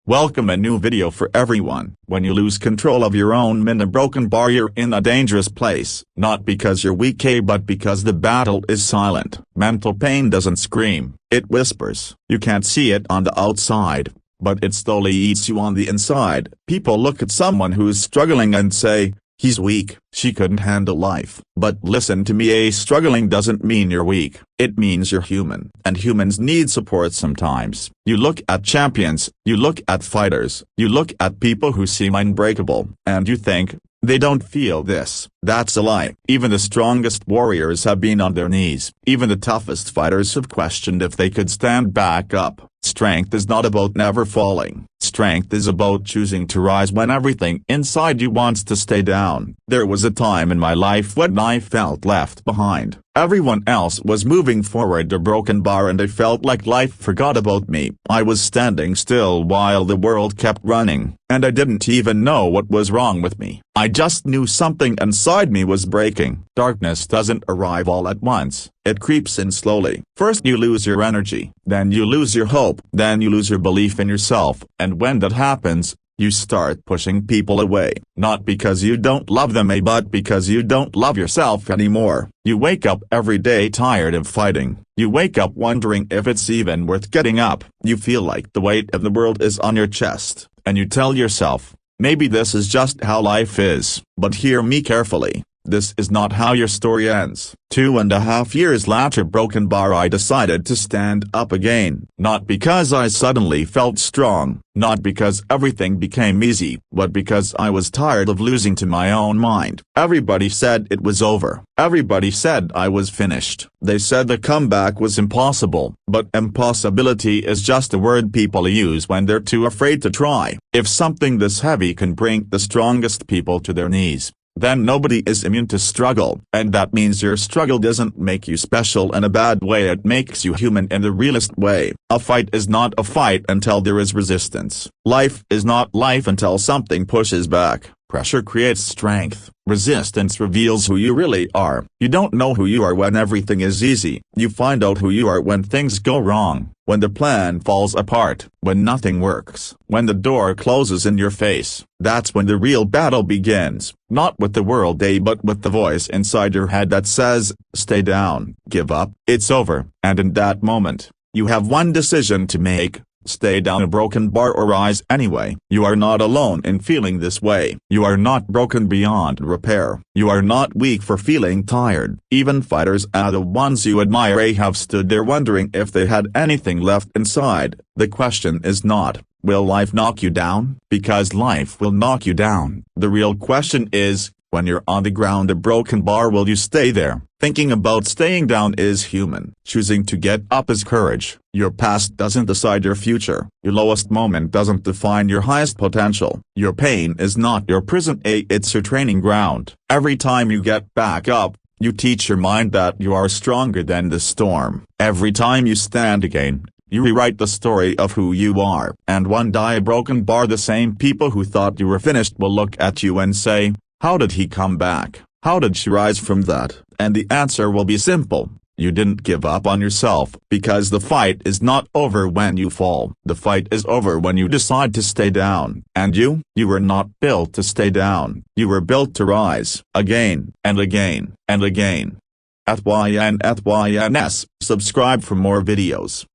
Welcome a new video for everyone. When you lose control of your own mind, a broken bar, you're in a dangerous place. Not because you're weak, but because the battle is silent. Mental pain doesn't scream, it whispers. You can't see it on the outside, but it slowly eats you on the inside. People look at someone who's struggling and say, "He's weak, she couldn't handle life." But listen to me, struggling doesn't mean you're weak, it means you're human. And humans need support sometimes. You look at champions, you look at fighters, you look at people who seem unbreakable, and you think, they don't feel this. That's a lie. Even the strongest warriors have been on their knees. Even the toughest fighters have questioned if they could stand back up. Strength is not about never falling. Strength is about choosing to rise when everything inside you wants to stay down. There was a time in my life when I felt left behind. Everyone else was moving forward a broken bar and I felt like life forgot about me. I was standing still while the world kept running, and I didn't even know what was wrong with me. I just knew something inside me was breaking. Darkness doesn't arrive all at once. It creeps in slowly. First you lose your energy, then you lose your hope, then you lose your belief in yourself, and when that happens, you start pushing people away. Not because you don't love them, but because you don't love yourself anymore. You wake up every day tired of fighting. You wake up wondering if it's even worth getting up. You feel like the weight of the world is on your chest, and you tell yourself, maybe this is just how life is. But hear me carefully. This is not how your story ends. 2.5 years later, broken bar, I decided to stand up again. Not because I suddenly felt strong, not because everything became easy, but because I was tired of losing to my own mind. Everybody said it was over. Everybody said I was finished. They said the comeback was impossible, but impossibility is just a word people use when they're too afraid to try. If something this heavy can bring the strongest people to their knees, then nobody is immune to struggle, and that means your struggle doesn't make you special in a bad way, it makes you human in the realest way. A fight is not a fight until there is resistance. Life is not life until something pushes back. Pressure creates strength. Resistance reveals who you really are. You don't know who you are when everything is easy. You find out who you are when things go wrong, when the plan falls apart, when nothing works, when the door closes in your face. That's when the real battle begins, not with the world but with the voice inside your head that says, stay down, give up, it's over. And in that moment, you have one decision to make. Stay down a broken bar or rise anyway. You are not alone in feeling this way. You are not broken beyond repair. You are not weak for feeling tired. Even fighters, the ones you admire, have stood there wondering if they had anything left inside. The question is not, will life knock you down? Because life will knock you down. The real question is, when you're on the ground a broken bar, will you stay there? Thinking about staying down is human. Choosing to get up is courage. Your past doesn't decide your future. Your lowest moment doesn't define your highest potential. Your pain is not your prison, it's your training ground. Every time you get back up, you teach your mind that you are stronger than the storm. Every time you stand again, you rewrite the story of who you are. And one day a broken bar, the same people who thought you were finished will look at you and say, how did he come back? How did she rise from that? And the answer will be simple. You didn't give up on yourself, because the fight is not over when you fall. The fight is over when you decide to stay down. And you were not built to stay down. You were built to rise, again, and again, and again. @YNS. Subscribe for more videos.